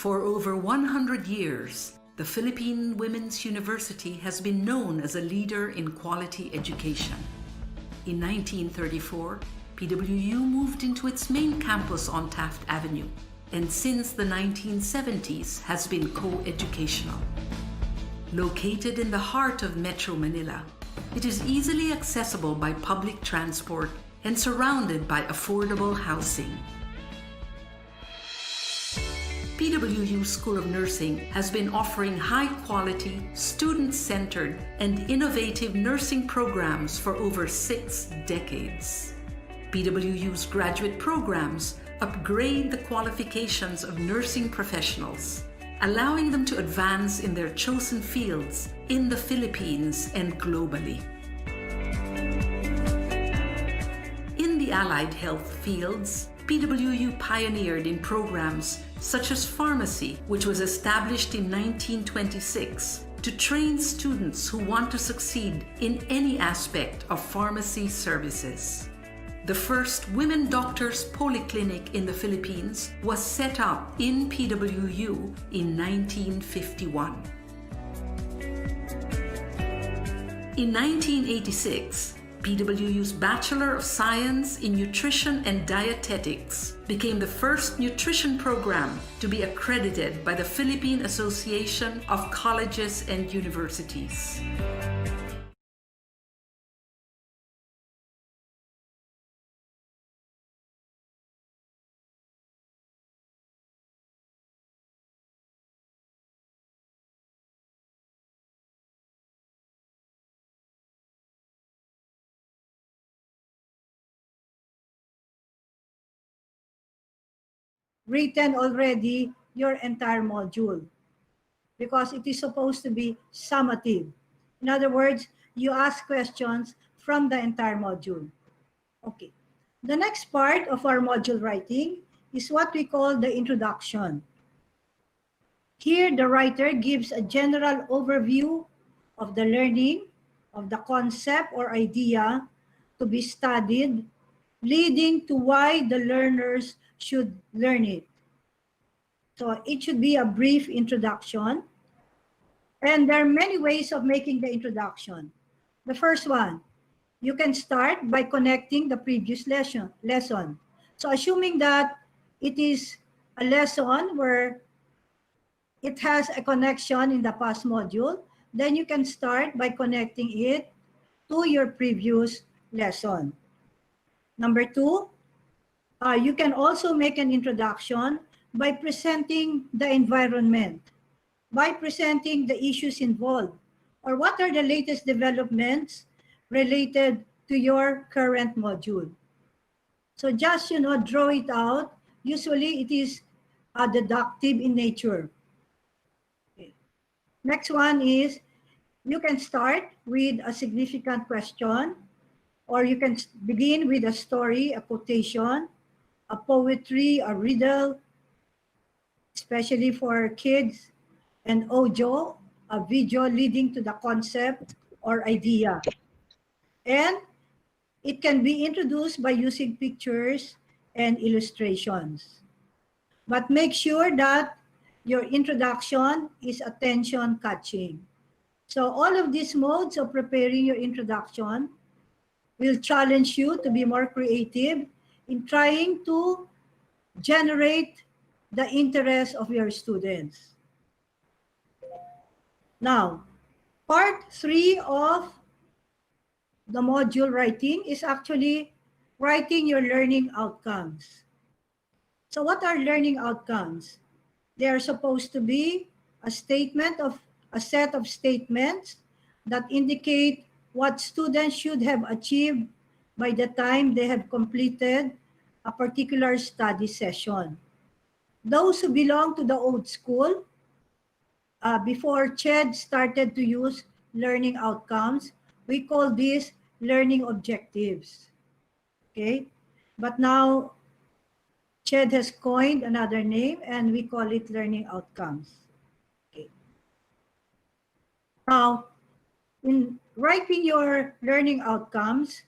For over 100 years, the Philippine Women's University has been known as a leader in quality education. In 1934, PWU moved into its main campus on Taft Avenue, and since the 1970s has been co-educational. Located in the heart of Metro Manila, it is easily accessible by public transport and surrounded by affordable housing. PWU School of Nursing has been offering high-quality, student-centered, and innovative nursing programs for over 6 decades. PWU's graduate programs upgrade the qualifications of nursing professionals, allowing them to advance in their chosen fields in the Philippines and globally. In the allied health fields, PWU pioneered in programs such as pharmacy, which was established in 1926 to train students who want to succeed in any aspect of pharmacy services. The first women doctors polyclinic in the Philippines was set up in PWU in 1951. In 1986, PWU's Bachelor of Science in Nutrition and Dietetics became the first nutrition program to be accredited by the Philippine Association of Colleges and Universities. Written already your entire module because it is supposed to be summative. In other words, you ask questions from the entire module. Okay. The next part of our module writing is what we call the introduction. Here, the writer gives a general overview of the learning, of the concept or idea to be studied, leading to why the learners should learn it. So it should be a brief introduction. And there are many ways of making the introduction. The first one, you can start by connecting the previous lesson. So assuming that it is a lesson where it has a connection in the past module, then you can start by connecting it to your previous lesson. Number two, you can also make an introduction by presenting the environment, by presenting the issues involved, or what are the latest developments related to your current module. So just, draw it out. Usually it is deductive in nature. Okay. Next one is, you can start with a significant question, or you can begin with a story, a quotation, a poetry, a riddle, especially for kids, and audio, a video leading to the concept or idea. And it can be introduced by using pictures and illustrations. But make sure that your introduction is attention-catching. So all of these modes of preparing your introduction will challenge you to be more creative in trying to generate the interest of your students. Now, part 3 of the module writing is actually writing your learning outcomes. So what are learning outcomes? They are supposed to be a set of statements that indicate what students should have achieved by the time they have completed a particular study session. Those who belong to the old school, before CHED started to use learning outcomes, we call this learning objectives. Okay, but now CHED has coined another name and we call it learning outcomes. Okay. Now, in writing your learning outcomes,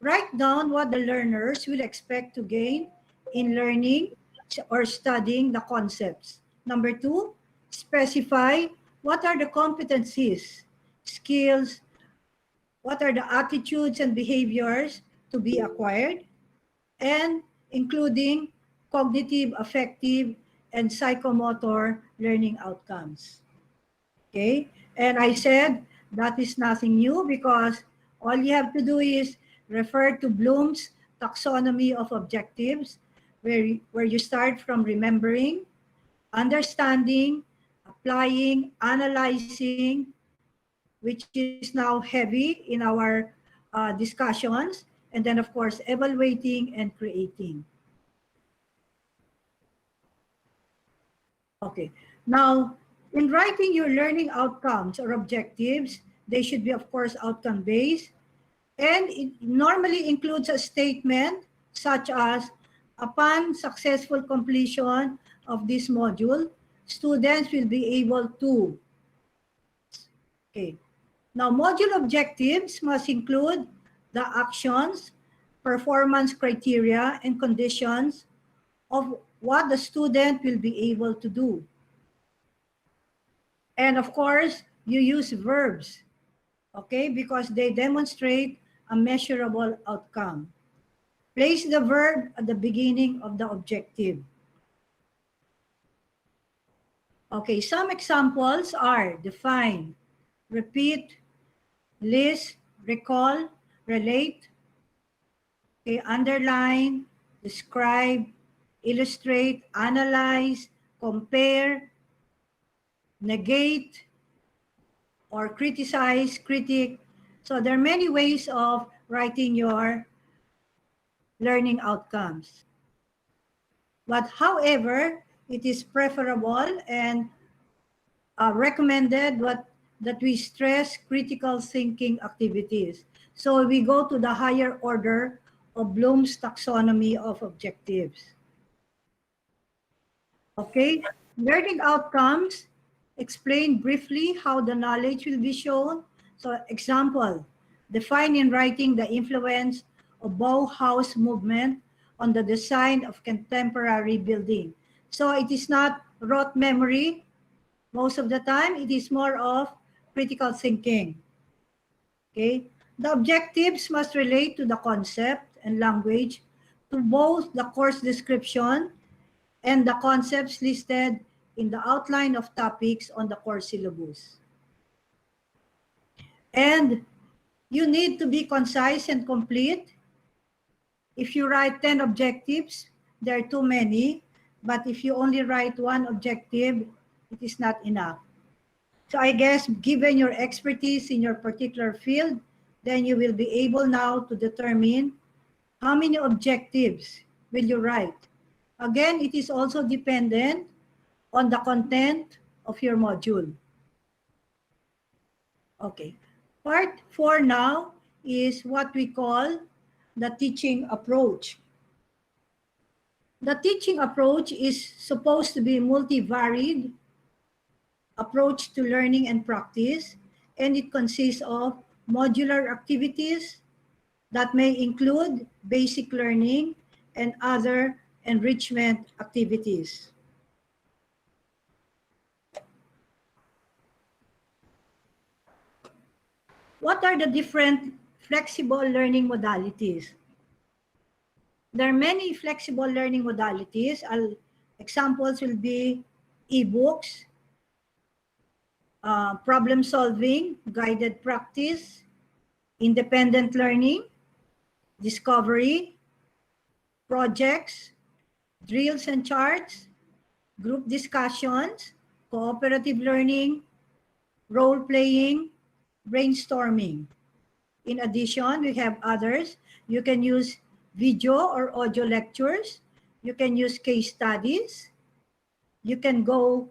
write down what the learners will expect to gain in learning or studying the concepts Number 2, specify what are the competencies, skills, what are the attitudes and behaviors to be acquired, and including cognitive, affective, and psychomotor learning outcomes. Okay, and I said that is nothing new because all you have to do is refer to Bloom's taxonomy of objectives, where you start from remembering, understanding, applying, analyzing, which is now heavy in our discussions, and then of course evaluating and creating. Okay, now in writing your learning outcomes or objectives, they should be of course outcome based, and it normally includes a statement such as, upon successful completion of this module, students will be able to. Okay. Now, module objectives must include the actions, performance criteria, and conditions of what the student will be able to do. And of course, you use verbs, okay, because they demonstrate a measurable outcome. Place the verb at the beginning of the objective. Okay, some examples are define, repeat, list, recall, relate, okay, underline, describe, illustrate, analyze, compare, negate, or criticize, critique. So there are many ways of writing your learning outcomes. But however, it is preferable and recommended that we stress critical thinking activities. So we go to the higher order of Bloom's taxonomy of objectives. Okay, learning outcomes explain briefly how the knowledge will be shown. So example, define in writing the influence of Bauhaus movement on the design of contemporary building. So it is not rote memory. Most of the time, it is more of critical thinking. Okay, the objectives must relate to the concept and language, to both the course description and the concepts listed in the outline of topics on the course syllabus. And you need to be concise and complete. If you write 10 objectives, there are too many. But if you only write one objective, it is not enough. So I guess given your expertise in your particular field, then you will be able now to determine how many objectives will you write. Again, it is also dependent on the content of your module. Okay, part 4 now is what we call the teaching approach. The teaching approach is supposed to be multivaried approach to learning and practice, and it consists of modular activities that may include basic learning and other enrichment activities. What are the different flexible learning modalities? There are many flexible learning modalities. Examples will be e-books, problem solving, guided practice, independent learning, discovery, projects, drills and charts, group discussions, cooperative learning, role-playing, brainstorming. In addition, we have others. You can use video or audio lectures. You can use case studies. You can go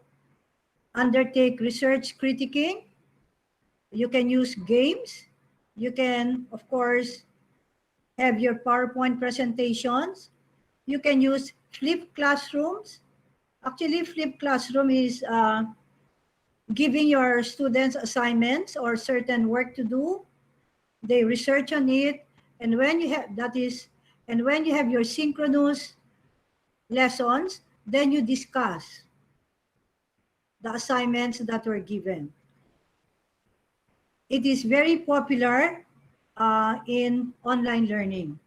undertake research critiquing. You can use games. You can, of course, have your PowerPoint presentations. You can use flipped classrooms. Actually, flipped classroom is giving your students assignments or certain work to do. They research on it, and when you have when you have your synchronous lessons, then you discuss. the assignments that were given. It is very popular in online learning.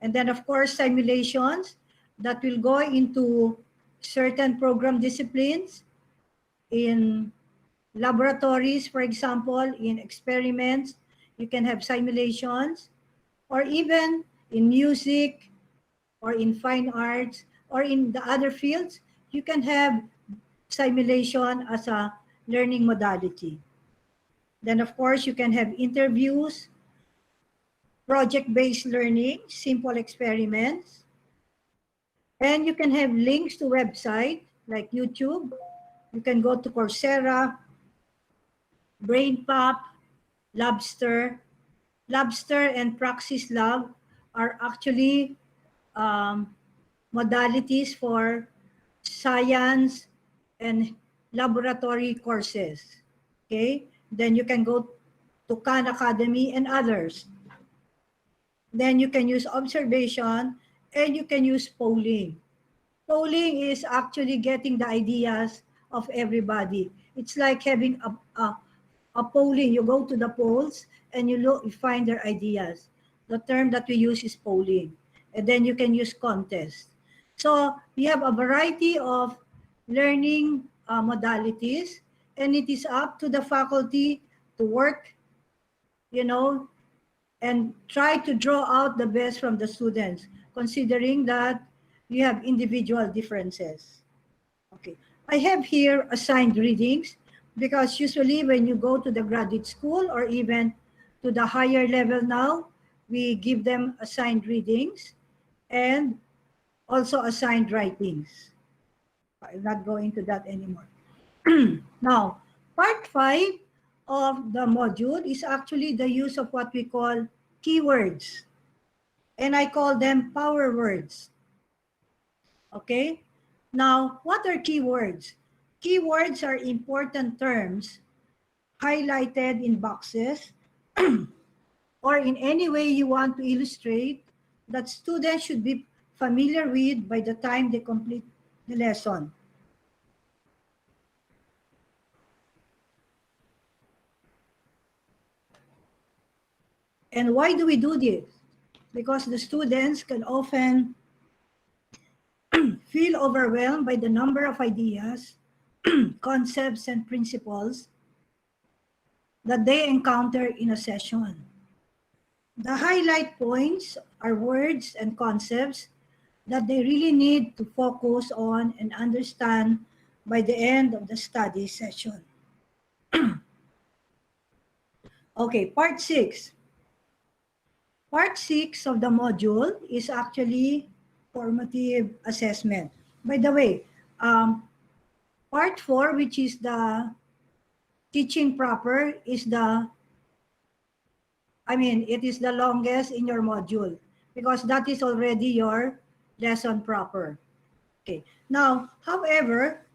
And then, of course, simulations that will go into certain program disciplines, in laboratories, for example, in experiments, you can have simulations, or even in music, or in fine arts, or in the other fields, you can have simulation as a learning modality. Then, of course, you can have interviews, project-based learning, simple experiments, and you can have links to websites like YouTube. You can go to Coursera, BrainPop, Lobster. Lobster and Praxis Lab are actually modalities for science and laboratory courses. Okay, then you can go to Khan Academy and others. Then you can use observation and you can use polling. Polling is actually getting the ideas of everybody. It's like having a polling. You go to the polls and you look, you find their ideas. The term that we use is polling. And then you can use contest. So we have a variety of learning modalities, and it is up to the faculty to work, you know, and try to draw out the best from the students, considering that you have individual differences. Okay, I have here assigned readings, because usually when you go to the graduate school or even to the higher level now, we give them assigned readings and also assigned writings. I'll not go into that anymore. Now, part 5 of the module is actually the use of what we call keywords. And I call them power words. Okay? Now, what are keywords? Keywords are important terms highlighted in boxes or in any way you want to illustrate that students should be familiar with by the time they complete the lesson. And why do we do this? Because the students can often feel overwhelmed by the number of ideas, concepts, and principles that they encounter in a session. The highlight points are words and concepts that they really need to focus on and understand by the end of the study session. Okay, part 6. Part 6 of the module is actually formative assessment. By the way, part 4, which is the teaching proper, is it is the longest in your module, because that is already your lesson proper. Okay. Now, however,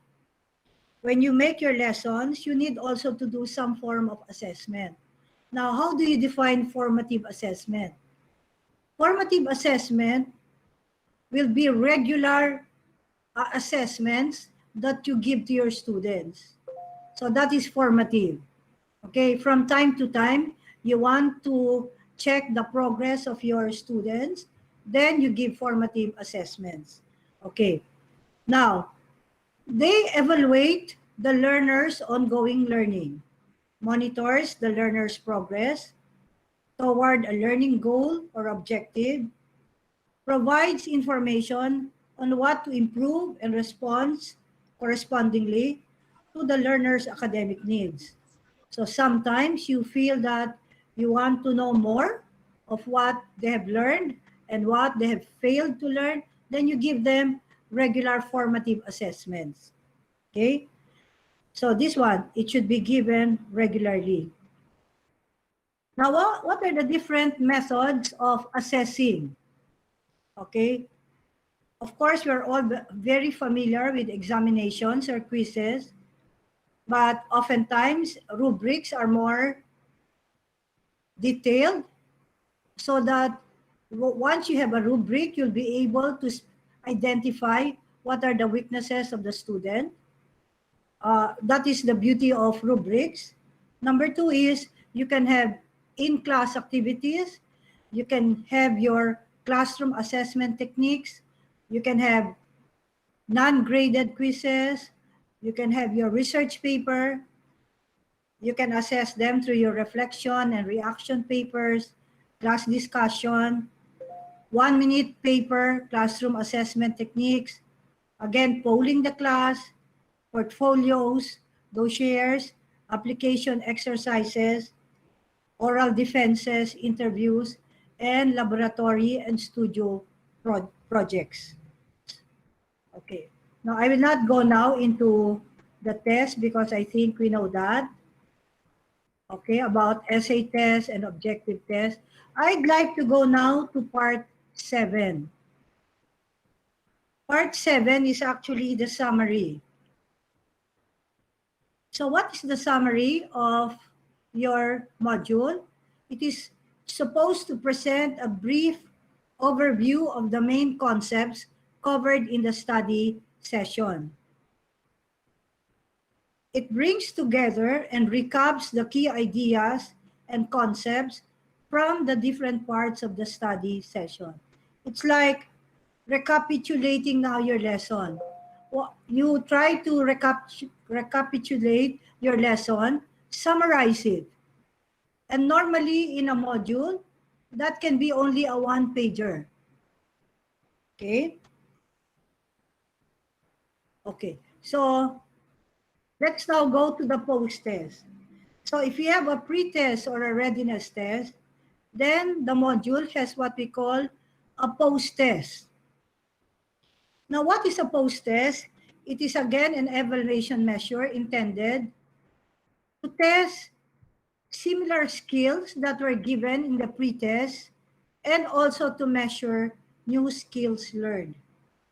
when you make your lessons, you need also to do some form of assessment. Now, how do you define formative assessment? Formative assessment will be regular assessments that you give to your students. So that is formative. Okay, from time to time, you want to check the progress of your students, then you give formative assessments. Okay, now, they evaluate the learner's ongoing learning, monitors the learner's progress toward a learning goal or objective, provides information on what to improve and responds correspondingly to the learner's academic needs. So sometimes you feel that you want to know more of what they have learned and what they have failed to learn, then you give them regular formative assessments. Okay? So this one, it should be given regularly. Now, what are the different methods of assessing? Okay? Of course, we're all very familiar with examinations or quizzes, but oftentimes rubrics are more detailed, so that once you have a rubric, you'll be able to identify what are the weaknesses of the student, That is the beauty of rubrics. Number two is you can have in-class activities. You can have your classroom assessment techniques. You can have non-graded quizzes. You can have your research paper. You can assess them through your reflection and reaction papers, class discussion, 1-minute paper, classroom assessment techniques, again, polling the class, portfolios, dossiers, application exercises, oral defenses, interviews, and laboratory and studio projects. Okay. Now, I will not go now into the test because I think we know that. Okay, about essay test and objective test. I'd like to go now to part 7. Part 7 is actually the summary. So what is the summary of your module? It is supposed to present a brief overview of the main concepts covered in the study session. It brings together and recaps the key ideas and concepts from the different parts of the study session. It's like recapitulating now your lesson. You try to recapitulate your lesson, summarize it. And normally in a module, that can be only a 1-pager. Okay? Okay, so let's now go to the post-test. So if you have a pre-test or a readiness test, then the module has what we call a post-test. Now, what is a post-test? It is again an evaluation measure intended to test similar skills that were given in the pre-test and also to measure new skills learned.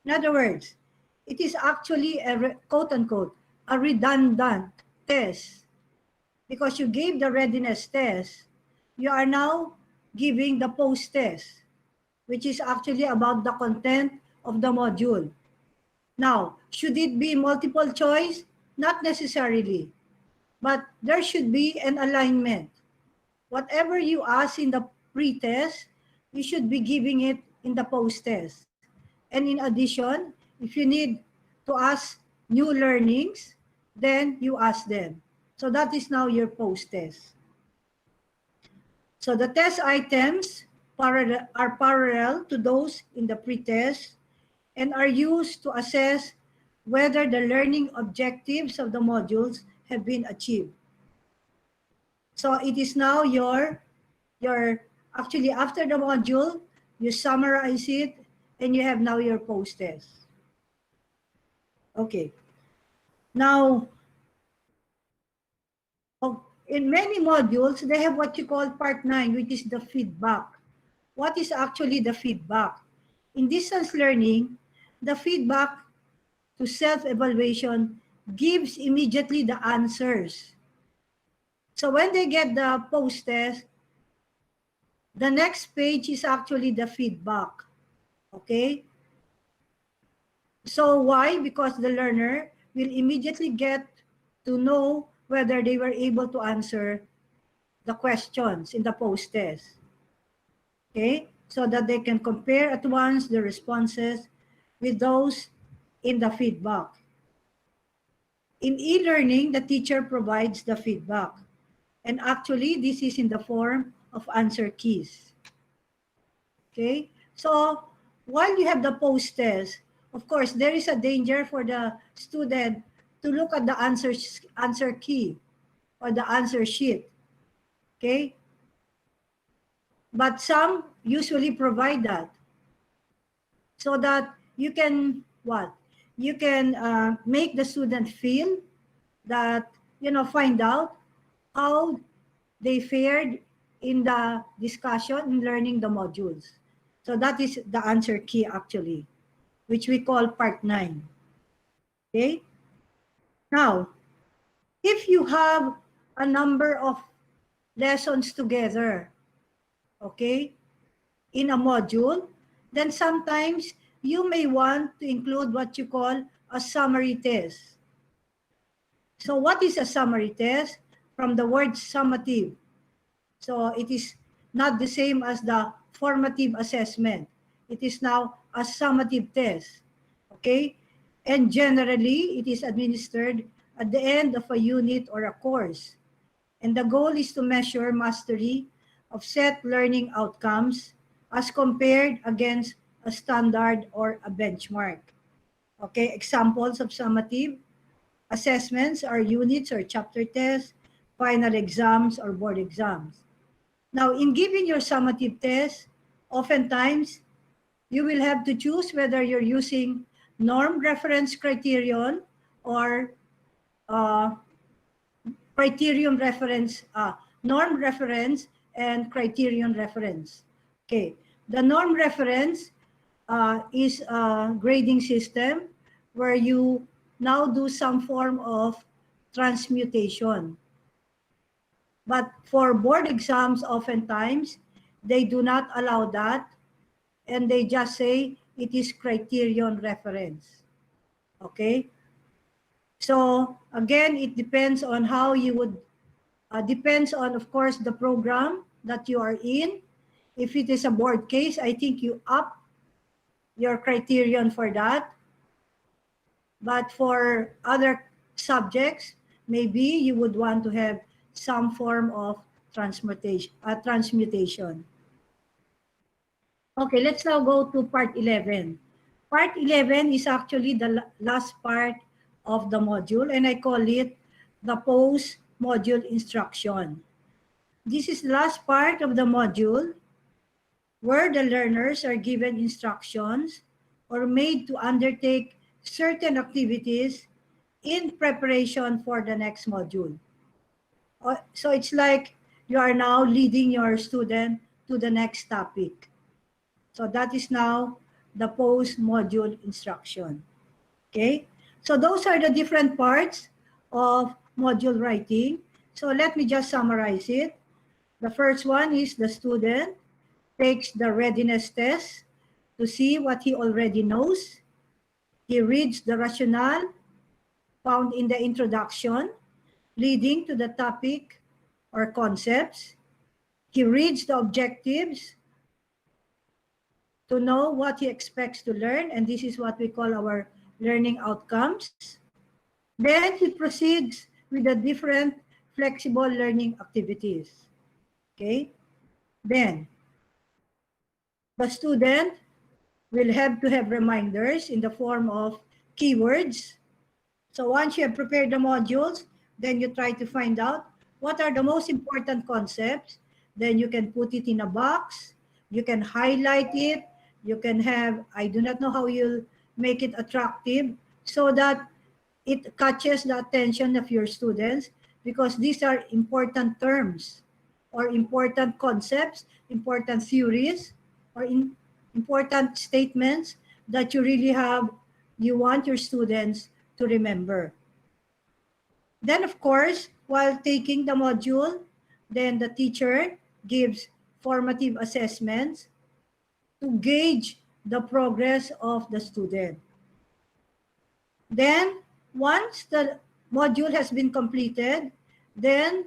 In other words, it is actually a quote-unquote, a redundant test. Because you gave the readiness test, you are now giving the post-test, which is actually about the content of the module. Now, should it be multiple choice? Not necessarily, but there should be an alignment. Whatever you ask in the pre-test, you should be giving it in the post-test. And in addition, if you need to ask new learnings, then you ask them. So that is now your post-test. So the test items are parallel to those in the pre-test and are used to assess whether the learning objectives of the modules have been achieved. So it is now your actually after the module, you summarize it and you have now your post-test. Okay. Now, in many modules, they have what you call part 9, which is the feedback. What is actually the feedback? In distance learning, the feedback to self-evaluation gives immediately the answers. So when they get the post-test, the next page is actually the feedback. Okay? So why? Because the learner will immediately get to know whether they were able to answer the questions in the post-test. Okay? So that they can compare at once the responses with those in the feedback. In e-learning, the teacher provides the feedback. And actually, this is in the form of answer keys. Okay? So, while you have the post-test, of course, there is a danger for the student to look at the answer key or the answer sheet. Okay? But some usually provide that so that you can, what? You can make the student feel that, find out how they fared in the discussion in learning the modules. So that is the answer key actually, which we call part 9. Okay? Now, if you have a number of lessons together, okay, in a module, then sometimes you may want to include what you call a summary test. So what is a summary test? From the word summative. So it is not the same as the formative assessment. It is now a summative test. Okay? And generally, it is administered at the end of a unit or a course. And the goal is to measure mastery of set learning outcomes as compared against a standard or a benchmark. Okay, examples of summative assessments are units or chapter tests, final exams, or board exams. Now, in giving your summative test, oftentimes you will have to choose whether you're using norm reference criterion or uh, criterion reference, norm reference and criterion reference. Okay, the norm reference is a grading system where you now do some form of transmutation. But for board exams, oftentimes, they do not allow that, and they just say it is criterion reference. Okay? So, again, it depends on how you would, depends on, of course, the program that you are in. If it is a board case, I think you up your criterion for that. But for other subjects, maybe you would want to have some form of transmutation. Okay, let's now go to part 11. Part 11 is actually the last part of the module, and I call it the post-module instruction. This is the last part of the module where the learners are given instructions or made to undertake certain activities in preparation for the next module. So it's like you are now leading your student to the next topic. So that is now the post-module instruction. Okay? So those are the different parts of module writing. So let me just summarize it. The first one is the student takes the readiness test to see what he already knows. He reads the rationale found in the introduction, leading to the topic or concepts. He reads the objectives to know what he expects to learn, and this is what we call our learning outcomes. Then he proceeds with the different flexible learning activities. Okay? Then, the student will have to have reminders in the form of keywords. So once you have prepared the modules, then you try to find out what are the most important concepts. Then you can put it in a box. You can highlight it. You can have, I do not know how you'll make it attractive so that it catches the attention of your students, because these are important terms or important concepts, important theories, or important statements that you really have, you want your students to remember. Then, of course, while taking the module, then the teacher gives formative assessments to gauge the progress of the student. Then, once the module has been completed, then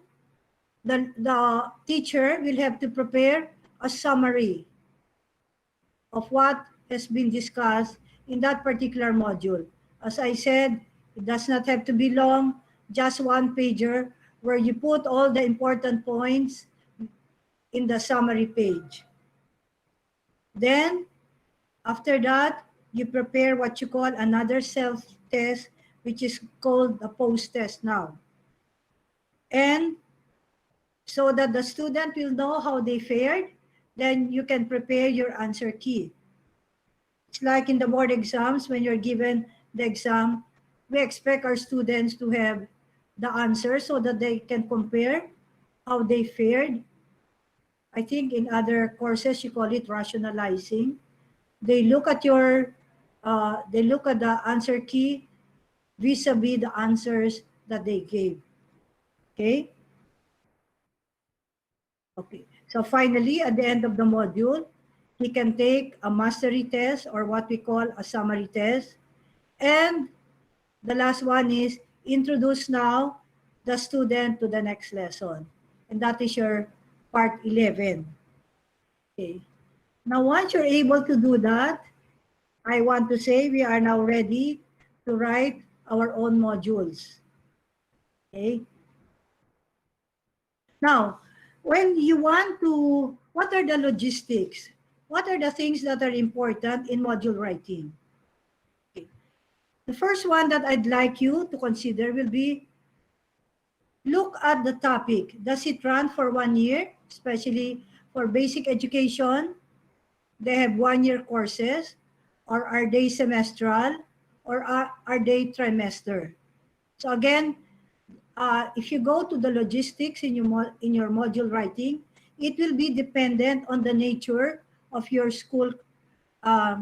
the teacher will have to prepare a summary of what has been discussed in that particular module. As I said, it does not have to be long, just one pager where you put all the important points in the summary page. Then, after that, you prepare what you call another self-test, which is called the post-test now. And so that the student will know how they fared, then you can prepare your answer key. It's like in the board exams, when you're given the exam, we expect our students to have the answer so that they can compare how they fared. I think in other courses, you call it rationalizing. They look at your, they look at the answer key vis-a-vis the answers that they gave. Okay? Okay. So finally, at the end of the module, he can take a mastery test or what we call a summary test. And the last one is introduce now the student to the next lesson. And that is your part 11. Okay. Now, once you're able to do that, I want to say we are now ready to write our own modules. Okay. Now, when you want to, what are the logistics? What are the things that are important in module writing? Okay. The first one that I'd like you to consider will be, look at the topic. Does it run for 1 year, especially for basic education? They have 1-year courses, or are they semestral, or are they trimester? So again, if you go to the logistics in your module writing, it will be dependent on the nature of your school, a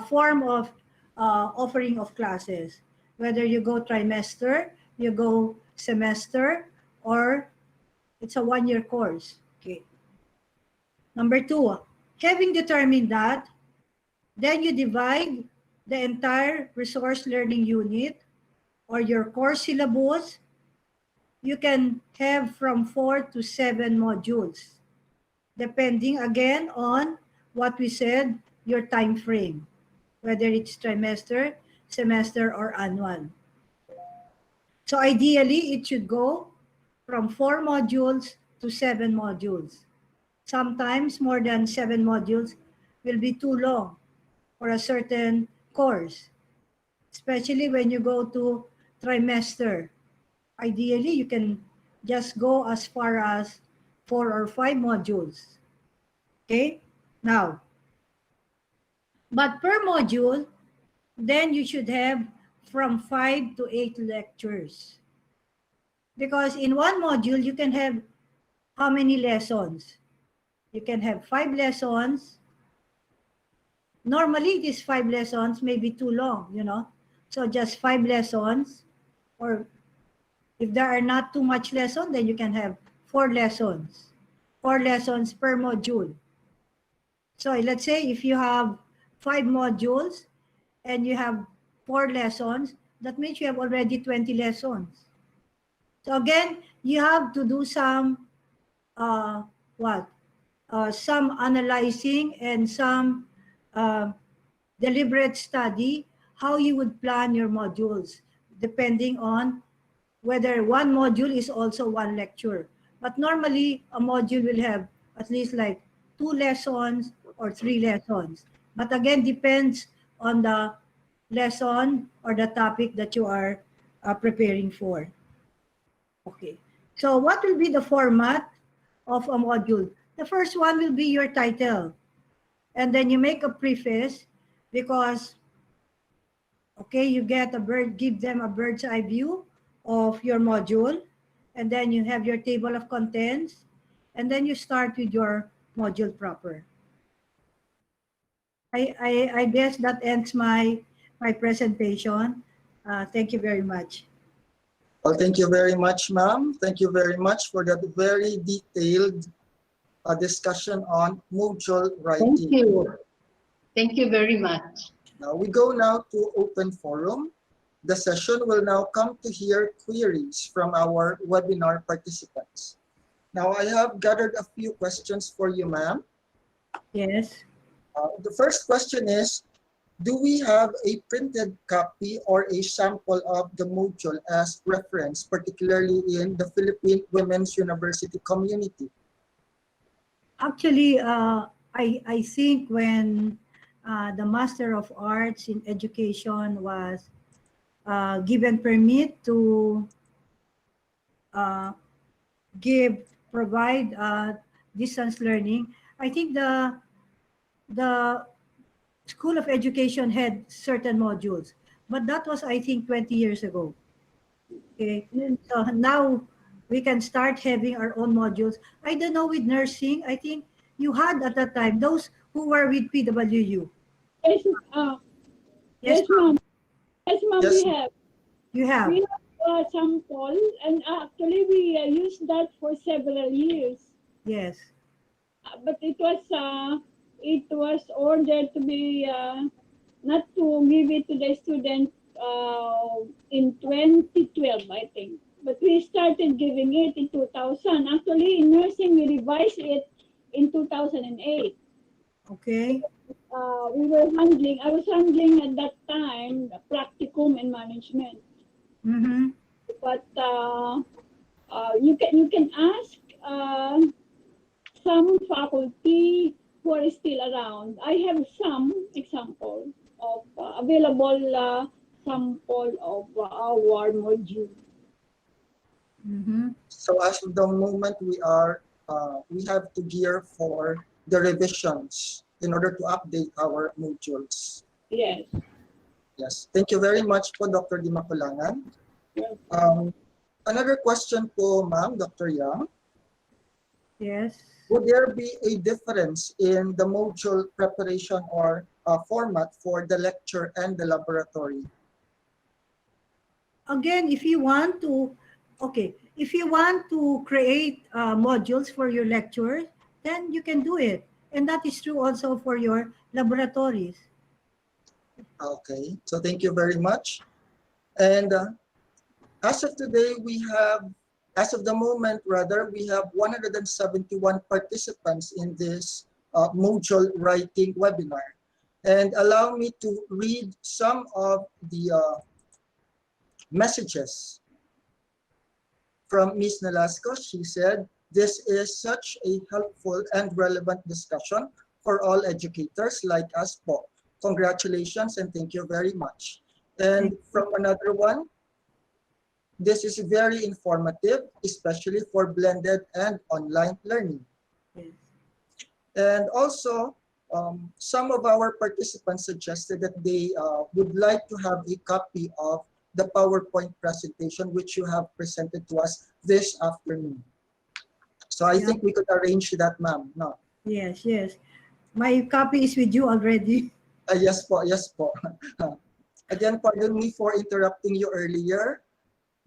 form of offering of classes. Whether you go trimester, you go semester, or it's a 1-year course. Okay. Number 2, having determined that, then you divide the entire resource learning unit or your course syllabus. You can have from 4 to 7 modules, depending again on what we said, your time frame, whether it's trimester, semester, or annual. So ideally, it should go from 4 modules to 7 modules. Sometimes more than 7 modules will be too long for a certain course, especially when you go to trimester. Ideally, you can just go as far as 4 or 5 modules. Okay? Now, but per module, then you should have from 5 to 8 lectures. Because in one module, you can have how many lessons? You can have 5 lessons. Normally, these 5 lessons may be too long, So just 5 lessons, or if there are not too much lessons, then you can have 4 lessons. 4 lessons per module. So let's say if you have 5 modules and you have 4 lessons, that means you have already 20 lessons. So again, you have to do some some analyzing and some deliberate study how you would plan your modules, depending on whether one module is also 1 lecture. But normally, a module will have at least like 2 lessons or 3 lessons. But again, depends on the lesson or the topic that you are preparing for. Okay. So what will be the format of a module? The first one will be your title. And then you make a preface because, okay, you get give them a bird's eye view of your module. And then you have your table of contents. And then you start with your module proper. I guess that ends my presentation. Thank you very much. Well, thank you very much, ma'am. Thank you very much for that very detailed discussion on module writing. Thank you. Thank you very much. Now we go now to open forum. The session will now come to hear queries from our webinar participants. Now I have gathered a few questions for you, ma'am. Yes. The first question is, do we have a printed copy or a sample of the module as reference, particularly in the Philippine Women's University community? Actually, I think when the Master of Arts in Education was given permit to provide distance learning, I think the School of Education had certain modules, but that was, I think, 20 years ago. Okay, so now we can start having our own modules. I don't know with nursing, I think you had at that time, those who were with PWU. Yes, Yes, ma'am. Yes, ma'am, Yes. we have. you have. We have sample, and actually we used that for several years. Yes. But it was ordered to be not to give it to the student in 2012, I think. But we started giving it in 2000. Actually, in nursing, we revised it in 2008. Okay. I was handling at that time the practicum and management. Mm-hmm. But you can ask some faculty who are still around. I have some example of available sample of our module. Mm-hmm. So as of the moment, we have to gear for the revisions in order to update our modules. Yes. Yes, thank you very much po, Dr. Dimakulangan. Another question po, ma'am, Dr. Yang. Yes. Would there be a difference in the module preparation or format for the lecture and the laboratory? Again, if you want to, okay, if you want to create modules for your lectures, then you can do it. And that is true also for your laboratories. Okay, so thank you very much. And as of today, as of the moment, rather, we have 171 participants in this module writing webinar. And allow me to read some of the messages from Ms. Nolasco. She said, "This is such a helpful and relevant discussion for all educators like us po. Congratulations and thank you very much." And from another one, "This is very informative, especially for blended and online learning." Yes. And also, some of our participants suggested that they would like to have a copy of the PowerPoint presentation which you have presented to us this afternoon. So I think we could arrange that, ma'am. No. Yes, yes. My copy is with you already. Yes po, yes po. Again, pardon me for interrupting you earlier.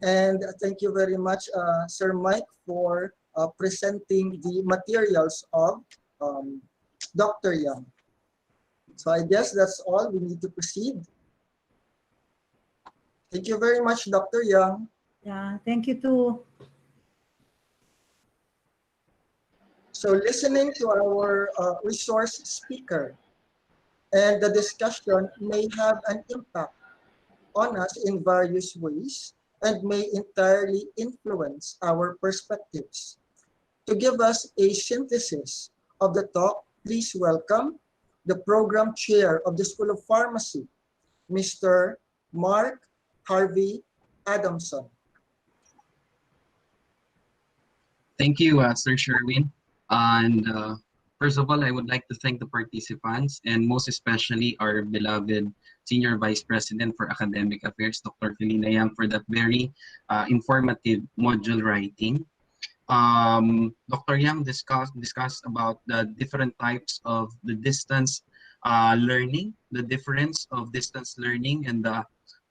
And thank you very much, Sir Mike, for presenting the materials of Dr. Yang. So I guess that's all. We need to proceed. Thank you very much, Dr. Yang. Yeah, thank you too. So listening to our resource speaker and the discussion may have an impact on us in various ways and may entirely influence our perspectives. To give us a synthesis of the talk, please welcome the program chair of the School of Pharmacy, Mr. Mark Harvey Adamson. Thank you, Sir Sherwin. And first of all, I would like to thank the participants and most especially our beloved Senior Vice President for Academic Affairs, Dr. Felina Yang, for that very informative module writing. Dr. Yang discussed about the different types of the distance learning, the difference of distance learning and the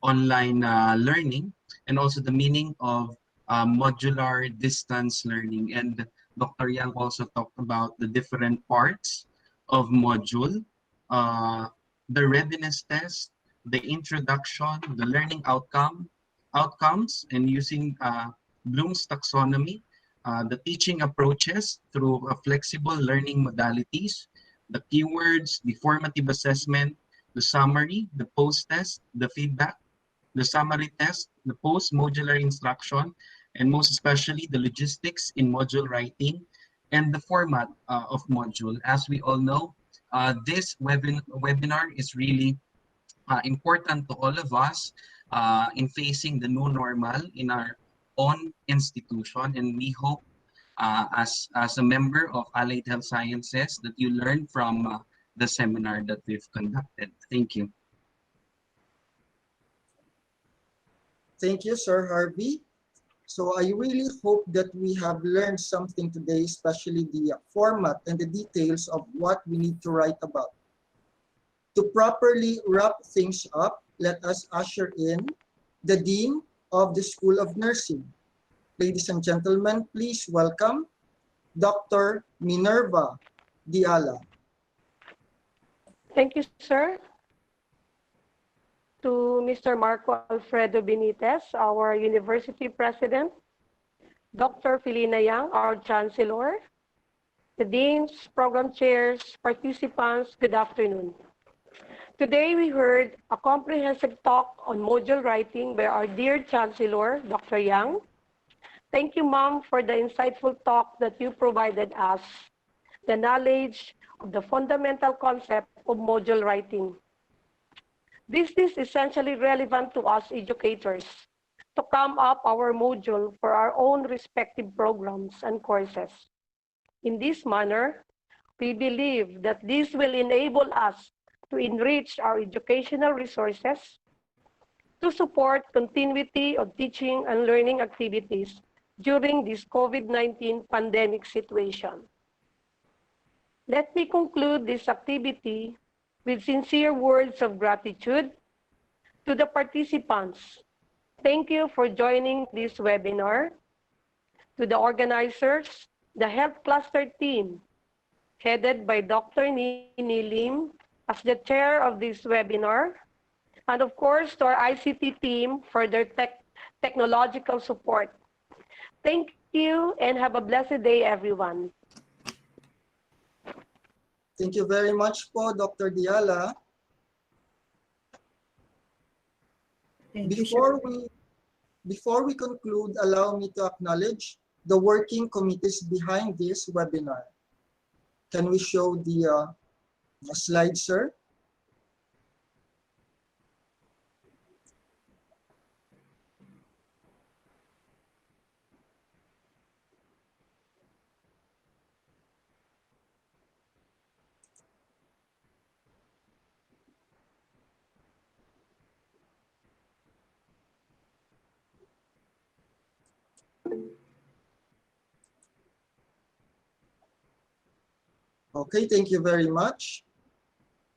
online learning, and also the meaning of modular distance learning. And Dr. Yang also talked about the different parts of module, the readiness test, the introduction, the learning outcomes, and using Bloom's taxonomy, the teaching approaches through flexible learning modalities, the keywords, the formative assessment, the summary, the post-test, the feedback, the summary test, the post-modular instruction, and most especially the logistics in module writing and the format of module. As we all know, this webinar is really important to all of us in facing the new normal in our own institution, and we hope as a member of Allied Health Sciences that you learn from the seminar that we've conducted. Thank you. Thank you, Sir Harvey. So I really hope that we have learned something today, especially the format and the details of what we need to write about. To properly wrap things up, let us usher in the Dean of the School of Nursing. Ladies and gentlemen, please welcome Dr. Minerva Diala. Thank you, sir. to Mr. Marco Alfredo Benitez, our University President, Dr. Filina Yang, our Chancellor, the Deans, Program Chairs, participants, good afternoon. Today we heard a comprehensive talk on module writing by our dear Chancellor, Dr. Yang. Thank you, Ma'am, for the insightful talk that you provided us, the knowledge of the fundamental concept of module writing. This is essentially relevant to us educators to come up our module for our own respective programs and courses. In this manner, we believe that this will enable us to enrich our educational resources to support continuity of teaching and learning activities during this COVID-19 pandemic situation. Let me conclude this activity with sincere words of gratitude to the participants. Thank you for joining this webinar. To the organizers, the Health Cluster team, headed by Dr. Nini Lim as the chair of this webinar, and of course to our ICT team for their technological support. Thank you and have a blessed day, everyone. Thank you very much po, Dr. Diala. Thank you, Before we conclude, allow me to acknowledge the working committees behind this webinar. Can we show the slide, sir? Okay, thank you very much.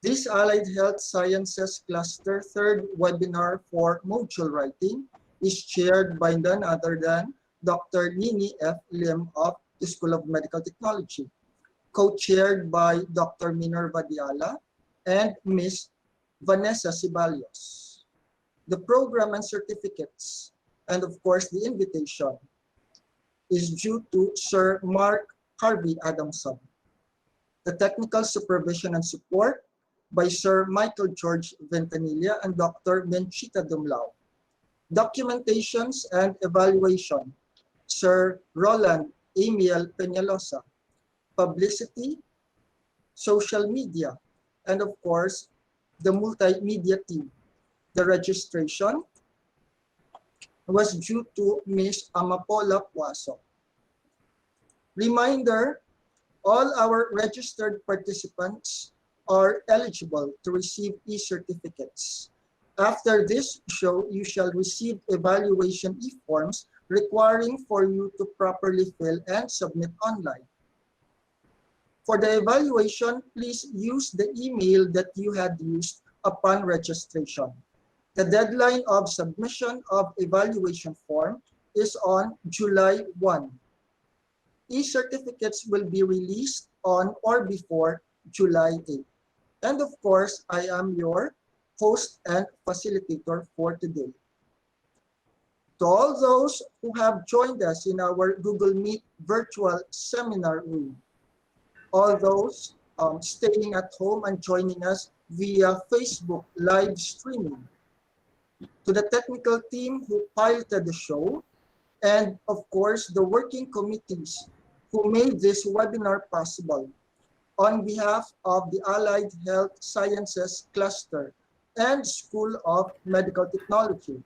This Allied Health Sciences Cluster third webinar for module writing is chaired by none other than Dr. Nini F. Lim of the School of Medical Technology, co-chaired by Dr. Minerva Diala and Ms. Vanessa Cibalios. The program and certificates, and of course the invitation, is due to Sir Mark Harvey Adamson. The technical supervision and support by Sir Michael George Ventanilla and Dr. Menchita Dumlao. Documentations and evaluation, Sir Roland Emil Peñalosa. Publicity, social media, and of course, the multimedia team. The registration was due to Ms. Amapola Puaso. Reminder, all our registered participants are eligible to receive e-certificates. After this show, you shall receive evaluation e-forms requiring for you to properly fill and submit online. For the evaluation, please use the email that you had used upon registration. The deadline of submission of evaluation form is on July 1. E-certificates will be released on or before July 8. And of course, I am your host and facilitator for today. To all those who have joined us in our Google Meet virtual seminar room, all those staying at home and joining us via Facebook live streaming, to the technical team who piloted the show, and of course, the working committees who made this webinar possible, on behalf of the Allied Health Sciences Cluster and School of Medical Technology.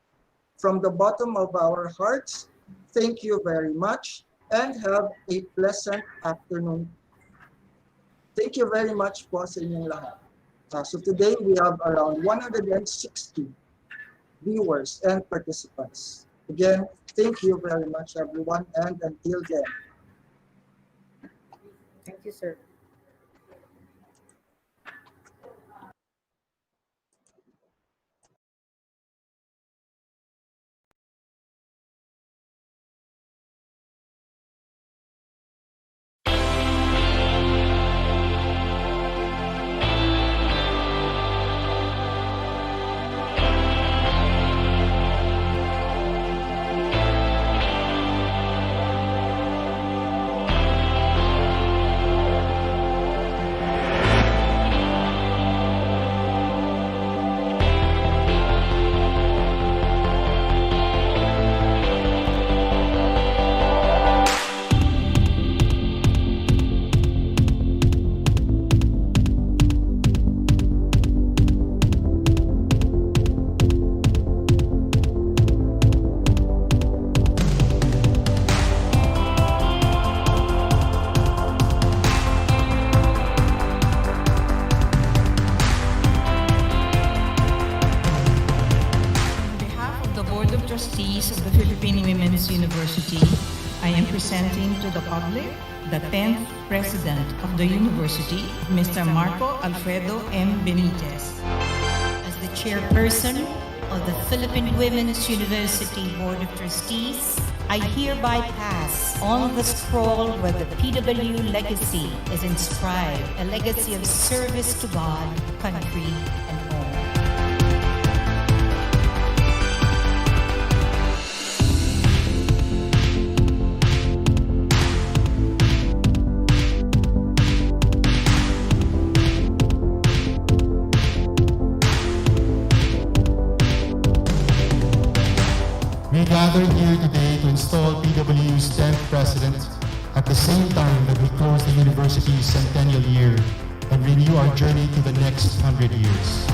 From the bottom of our hearts, thank you very much and have a pleasant afternoon. Thank you very much po sa inyong lahat. So today we have around 160 viewers and participants. Again, thank you very much everyone, and until then. Thank you, sir. Women's University, I am presenting to the public the 10th President of the University, Mr. Marco Alfredo M. Benitez. As the chairperson of the Philippine Women's University Board of Trustees, I hereby pass on the scroll where the PWU legacy is inscribed, a legacy of service to God, country, and home. We gathered here today to install PWU's 10th president at the same time that we close the university's centennial year and renew our journey to the next 100 years.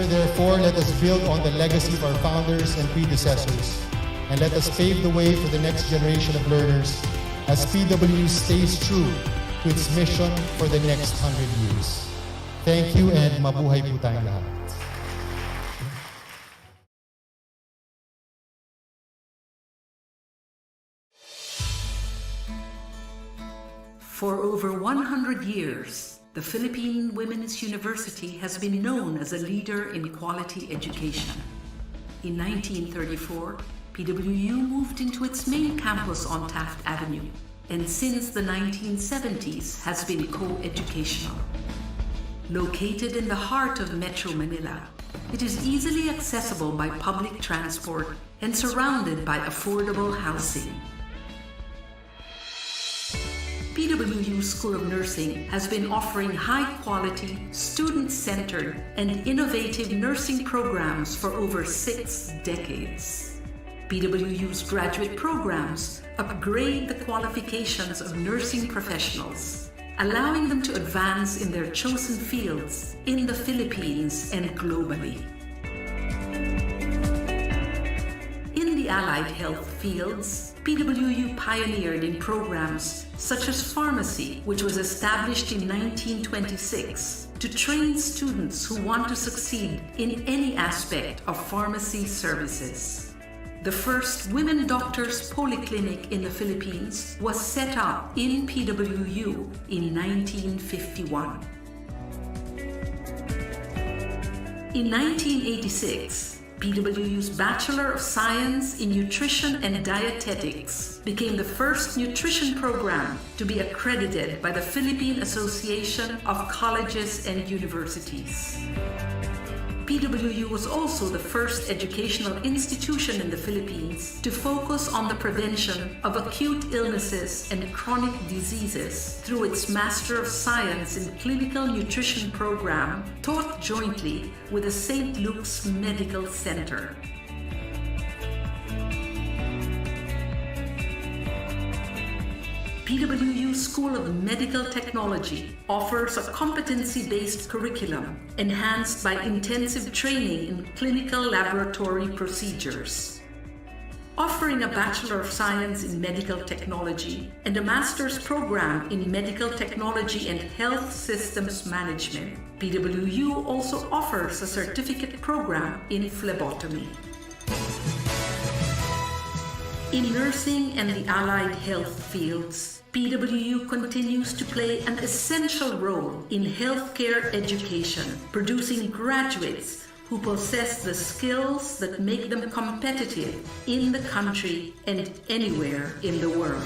Therefore, let us build on the legacy of our founders and predecessors, and let us pave the way for the next generation of learners as PWU stays true to its mission for the next 100 years. Thank you and mabuhay po tayong lahat. For over 100 years, the Philippine Women's University has been known as a leader in quality education. In 1934, PWU moved into its main campus on Taft Avenue, and since the 1970s has been co-educational. Located in the heart of Metro Manila, it is easily accessible by public transport and surrounded by affordable housing. PWU School of Nursing has been offering high-quality, student-centered, and innovative nursing programs for over 6 decades. PWU's graduate programs upgrade the qualifications of nursing professionals, allowing them to advance in their chosen fields in the Philippines and globally. In the allied health fields, PWU pioneered in programs such as pharmacy, which was established in 1926 to train students who want to succeed in any aspect of pharmacy services. The first women doctors polyclinic in the Philippines was set up in PWU in 1951. In 1986, PWU's Bachelor of Science in Nutrition and Dietetics became the first nutrition program to be accredited by the Philippine Association of Colleges and Universities. PWU was also the first educational institution in the Philippines to focus on the prevention of acute illnesses and chronic diseases through its Master of Science in Clinical Nutrition program taught jointly with the St. Luke's Medical Center. PWU School of Medical Technology offers a competency-based curriculum enhanced by intensive training in clinical laboratory procedures. offering a Bachelor of Science in Medical Technology and a Master's Program in Medical Technology and Health Systems Management. PWU also offers a certificate program in phlebotomy. In nursing and the allied health fields, PWU continues to play an essential role in healthcare education, producing graduates who possess the skills that make them competitive in the country and anywhere in the world.